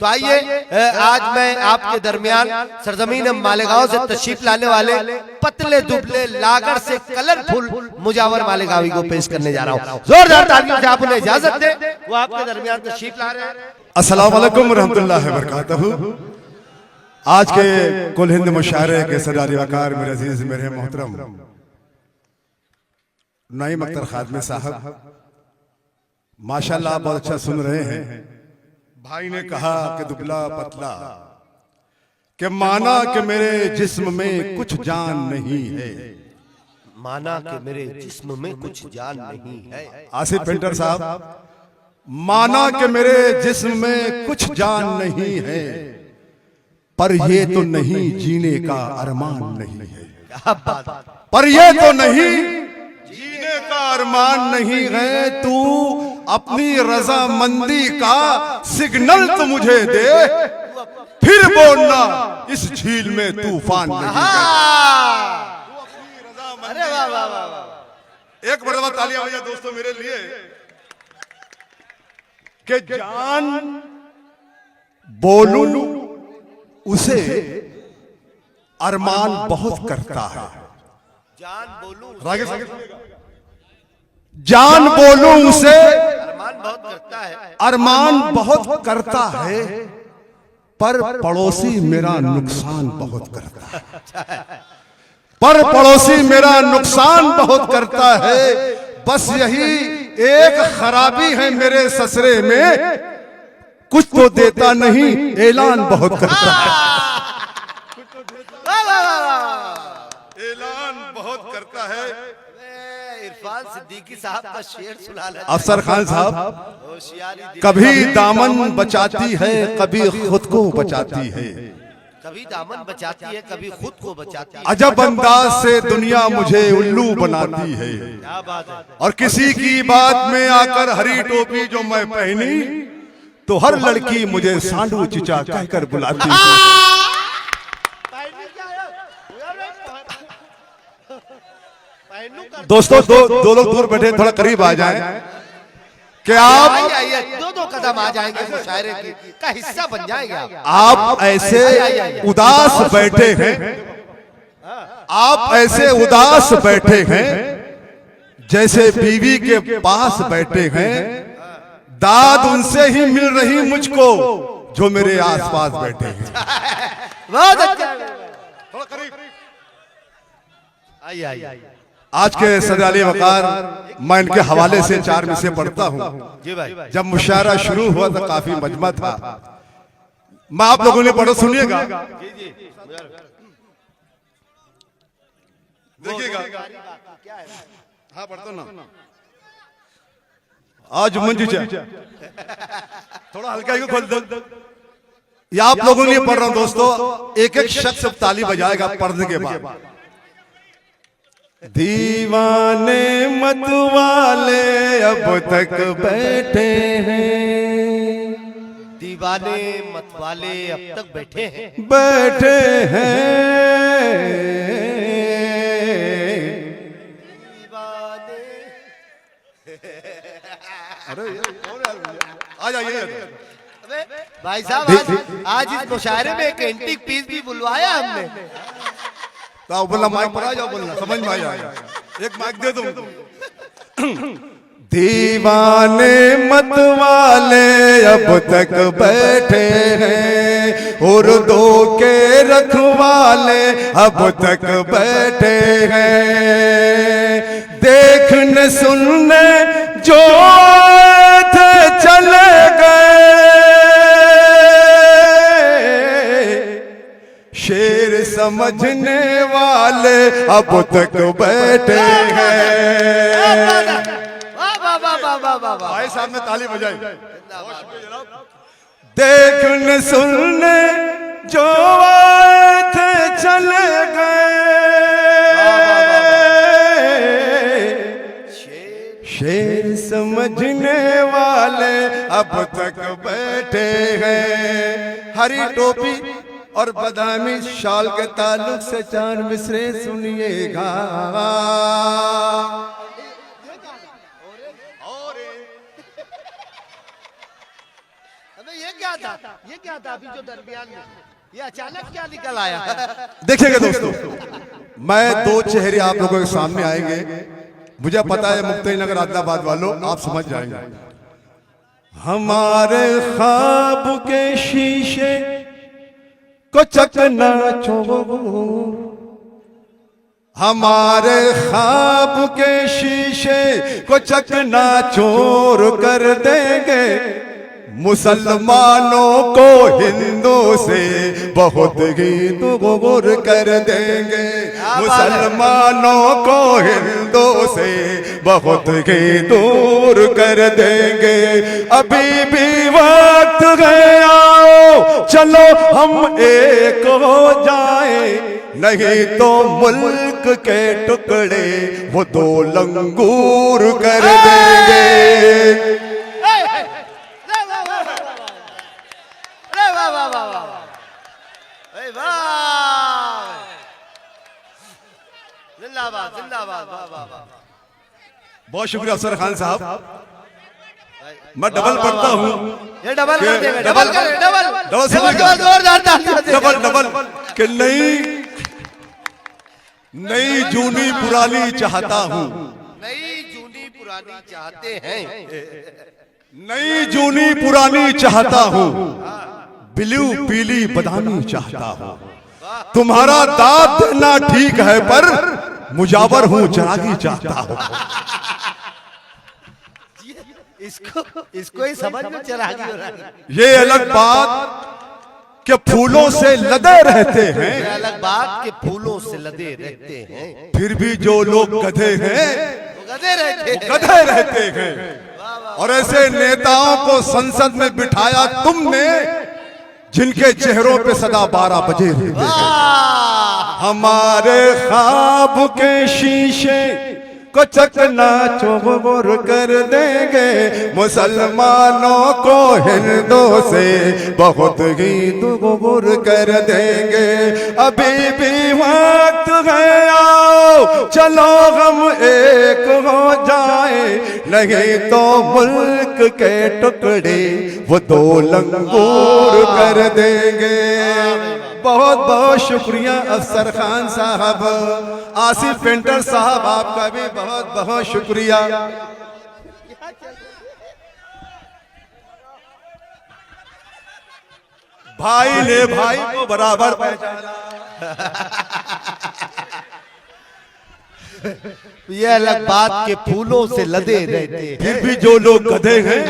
तो आइए आज मैं आपके दरमियान सरजमीन मालेगांव से तशरीफ लाने वाले पतले दुबले लागर से कलरफुल मुजावर मालेगांवी को पेश करने जा रहा हूँ। जोरदार तालियों से आप उन्हें इजाजत दें, वो आपके दरमियान तशरीफ ला रहे हैं। अस्सलाम वालेकुम रहमतुल्लाहि व बरकातहू। आज के कुल हिंद मुशायरे के सदारी वकार मेरे अजीज मेरे मोहतरम नईम अख्तर खादमी साहब, माशाल्लाह बहुत अच्छा सुन रहे हैं। भाई ने कहा कि दुबला पतला कि माना कि मेरे जिस्म में कुछ जान नहीं है, माना कि मेरे जिस्म में कुछ जान नहीं है। आसिफ पेंटर साहब, माना कि मेरे जिस्म में कुछ जान नहीं है, पर ये तो नहीं जीने का अरमान नहीं है। पर ये तो नहीं जीने का अरमान नहीं है। तू अपनी रजामंदी का सिग्नल तो मुझे दे, फिर बोलना इस झील में तूफान नहीं है। अरे वाह वाह वाह, एक मरतबा तालियां भैया दोस्तों मेरे लिए कि जान बोलूं उसे अरमान बहुत करता है। जान बोलूं जान बोलूं उसे अरमान बहुत करता है, अरमान बहुत करता है, पर पड़ोसी मेरा नुकसान बहुत करता है। पर पड़ोसी मेरा नुकसान बहुत करता है। बस यही एक खराबी है मेरे ससरे में, कुछ तो देता नहीं ऐलान बहुत करता है। ऐलान बहुत करता है। इरफान सिद्दीकी साहब का शेर सुना ले। अफसर खान साहब, कभी दामन बचाती है कभी खुद को बचाती है, कभी दामन बचाती है कभी खुद को बचाती है। अजब अंदाज से दुनिया मुझे उल्लू बनाती है। क्या बात है। और किसी की बात में आकर हरी टोपी जो मैं पहनी, तो हर लड़की मुझे सांडू चिचा कहकर बुलाती है। दोस्तों दो लोग दूर बैठे, थोड़ा करीब आ जाएं कि आप दो कदम आ जाएंगे, मुशायरे का हिस्सा बन जाएंगे। आप ऐसे उदास बैठे हैं, आप ऐसे उदास बैठे हैं जैसे बीवी के पास बैठे हैं। दाद उनसे ही मिल रही मुझको जो मेरे आसपास बैठे हैं। बहुत अच्छा, थोड़ा करीब आइए। आज के सदाली वकार मैं इनके हवाले से चार मिसरे पढ़ता हूँ। जी भाई। जब मुशायरा शुरू हुआ तो काफी मजमा था। मैं आप लोगों ने पढ़ो, सुनिएगा, देखिएगा। हाँ पढ़ता ना, आज मंजू थोड़ा हल्का ही खोल दो। ये आप लोगों ने पढ़ रहा हूँ दोस्तों, एक एक शख्स ताली बजाएगा पढ़ने के बाद। दीवाने मतवाले अब तक बैठे हैं, दीवाने मतवाले अब तक बैठे हैं, बैठे हैं। दीवाने अरे आ जाइए भाई साहब, आज इस मुशायरे में एक एंटीक पीस भी बुलवाया हमने। तो बोलना माइक पर आ जाओ, बोलना समझ में आ जाएगा। एक माइक दे दूं। दीवाने मतवाले अब तक बैठे हैं, और दो के रखवाले अब तक बैठे हैं। देखने सुनने जो थे चले गए, शेर समझने वाले अब तक बैठे हैं। भाई साहब ने ताली बजाई। देखने सुनने जो थे चले गए, शेर समझने वाले अब तक बैठे हैं। हरी टोपी और बदामी शाल के ताल्लुक से चार मिसरे सुनिएगा। क्या था? ये क्या था अभी जो दरमियान में? ये अचानक क्या निकल आया? देखिएगा दोस्तों, मैं दो चेहरे आप लोगों के सामने आएंगे। मुझे पता है मुक्ताई नगर आदिलाबाद वालों आप समझ जाएंगे। हमारे ख्वाब के शीशे को चकना चौर, हमारे ख्वाब के शीशे को चकना चोर कर देंगे, मुसलमानों को हिंदू से बहुत ही दूर कर देंगे, मुसलमानों को हिंदू से बहुत ही दूर कर देंगे। अभी भी वक्त है, आओ चलो हम एक हो जाए, नहीं तो मुल्क के टुकड़े वो दो लंगूर कर देंगे। जिंदाबाद जिंदाबाद, वाह वाह वाह। बहुत शुक्रिया अफसर खान साहब। मैं डबल पढ़ता हूँ, ये डबल कर देंगे, डबल कर, डबल डबल जोरदार तालियां देंगे। डबल डबल कि नई जूनी पुरानी चाहता हूँ, नई जूनी पुरानी चाहते हैं, नई जूनी पुरानी चाहता हूँ, ब्लू पीली बदामी चाहता हूँ। तुम्हारा दाद देना ठीक है पर मुजावर हूँ चरागी चाहता हूँ। इसको ही समझ में चरागी हो रहा है। ये अलग बात के फूलों से लदे रहते हैं, ये अलग बात के फूलों से लदे रहते हैं, फिर भी जो लोग गधे हैं वो गधे रहते हैं, गधे रहते हैं। और ऐसे नेताओं को संसद में बिठाया तुमने जिनके चेहरों पे सदा 12 बजे रहते हैं। हमारे ख्वाब के शीशे को चकना चौर कर देंगे, मुसलमानों को हिंदू से बहुत ही दूर कर देंगे। अभी भी वक्त है, आओ चलो हम एक हो जाए, नहीं तो मुल्क के टुकड़े वो दो लंगूर कर देंगे। बहुत बहुत शुक्रिया अफसर खान साहब, आसिफ पेंटर साहब आपका भी बहुत बहुत शुक्रिया। भाई ने भाई को बराबर पहचाना। ये अलग बात के फूलों से लदे रहते हैं, फिर भी जो लोग गधे हैं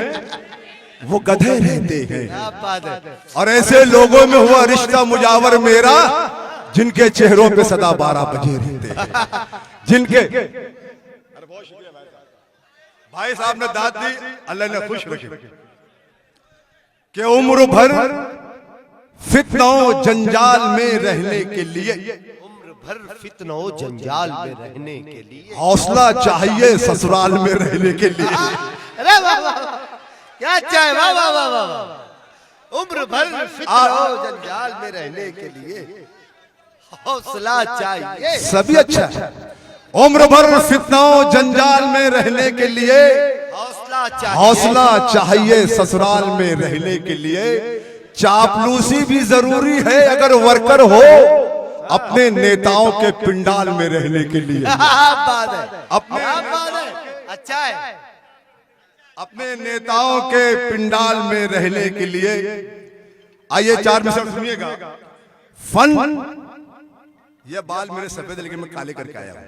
वो गधे रहते हैं। क्या बात है। और ऐसे लोगों में हुआ रिश्ता मुजावर मेरा, जिनके चेहरों पे सदा 12 बजे रहते हैं, जिनके भाई साहब ने दाद दी, अल्लाह ने खुश रखे कि उम्र भर फितनों जंजाल में रहने के लिए, उम्र भर फितनों जंजाल में रहने के लिए हौसला चाहिए ससुराल में रहने के लिए। अरे वाह वाह, क्या चाहे, वाह वाह वाह वाह। उम्र भर फितनों जंजाल में रहने के लिए हौसला चाहिए, सभी अच्छा है। उम्र भर फितनों जंजाल में रहने के लिए हौसला चाहिए, हौसला चाहिए ससुराल में रहने के लिए। चापलूसी भी जरूरी है अगर वर्कर हो, अपने नेताओं के पिंडाल में रहने के लिए। बात है, अपने बात है, अच्छा है। अपने नेताओं के पिंडाल में रहने के लिए। आइए 4 मिनट सुनिएगा। फन, ये बाल मेरे सफेद लेकिन मैं काले करके आया हूं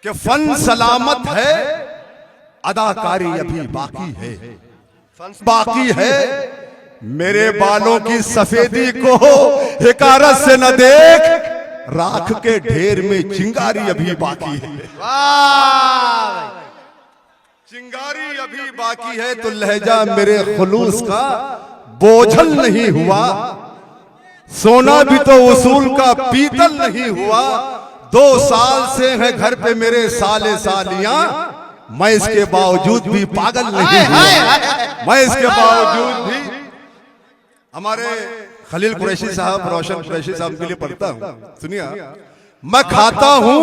कि फन सलामत है, अदाकारी अभी बाकी है, बाकी है। मेरे बालों की सफेदी को हिकारत से न देख, राख के ढेर में चिंगारी अभी बाकी है। वाह, चिंगारी अभी बाकी है तो लहजा मेरे खुलूस का बोझल नहीं हुआ, सोना भी तो उसूल का पीतल नहीं हुआ। 2 साल से है घर पे मेरे साले सालियां, मैं इसके बावजूद भी पागल नहीं हुआ, मैं इसके बावजूद भी। हमारे खलील कुरैशी साहब, रोशन कुरैशी साहब के लिए पढ़ता हूं, सुनिए। मैं खाता हूं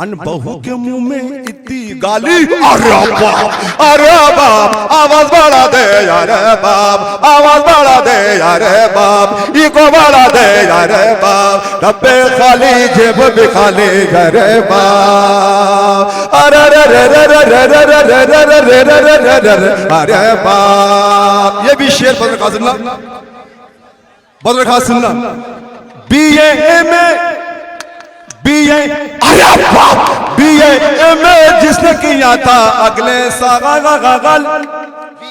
अन बहू के मुंह में इतनी गाली, अरे बाप, अरे बाप, आवाज बढ़ा दे यार बाप, आवाज बढ़ा दे यार बाप, इको बढ़ा दे यार बाप, डब्बे खाली जेब भी खाली अरे बाप, अरे रे रे रे रे रे रे रे रे रे रे रे रे रे रे अरे बाप। ये भी शेर बदर खा सुनना, बदर खा सुनना। BA में BA, अरे बाप, BA में जिसने किया था अगले साल,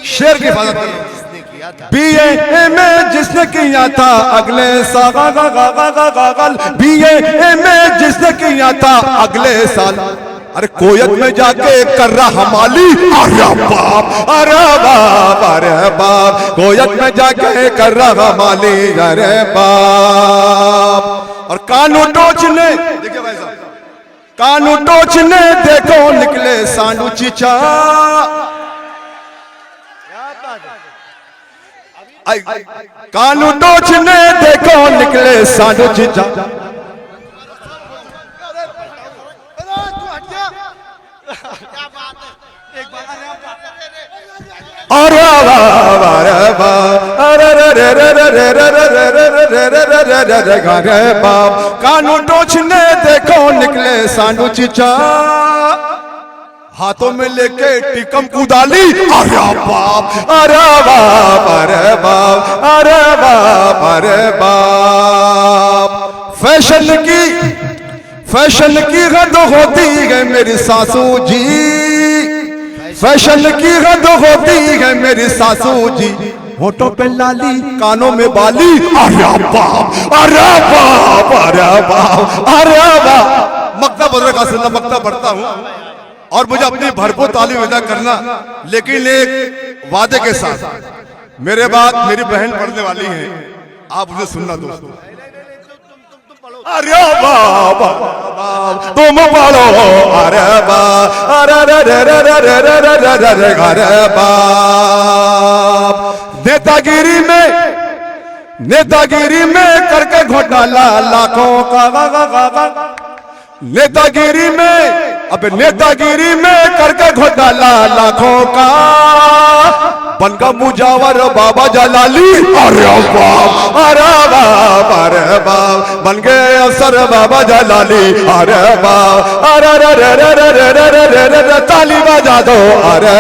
शेर की हिफाजत करो। BA में जिसने किया था अगले साल, BA में जिसने किया था अगले साल, अरे कोयत में जाके कर रहा माली, अरे बाप, अरे बाप, अरे बाप, कोयत में जाके कर रहा माली, अरे बाप। और कानू टोचने, देखिए भाई साहब, कानू टोचने देखो निकले सांडू चीचा, कानू टोचने देखो निकले सांडू चीचा। अरे बाप, कानू टोचने देखो निकले सांडू चीचा, हाथों में लेके टिकम कुदाली, अरे बाप, अरे बाप, अरे बाप, अरे बाप, अरे बाप। फैशन की हद होती है मेरी सासू जी, फैशन की हद होती है मेरी सासू जी, होठों पे लाली कानों में बाली, अरे बाप, अरे बाप, अरे बाप, अरे बाप। मक्ता बदर का सुनना, मक्ता पढ़ता हूँ और मुझे अपनी भरपूर तालीम अदा करना, लेकिन एक वादे के साथ। मेरे बाद मेरी बहन पढ़ने वाली है, आप मुझे सुनना दोस्तों। अरे बाबा तुम पढ़ो, अरे बाप, अरे रे रे रे रे रे रे रे रे रे अरे बाप। नेतागिरी में करके घोटाला लाखों का, नेतागिरी में, अब नेतागिरी में करके घोटाला लाखों का, बनका मुजावर बाबा जलाली, अरे बाप, अरे बाप, अरे बाप, बन गए अफसर बाबा जलाली, अरे बाप, अरे रे रे रे रे रे रे रे रे रे ताली बजा दो, अरे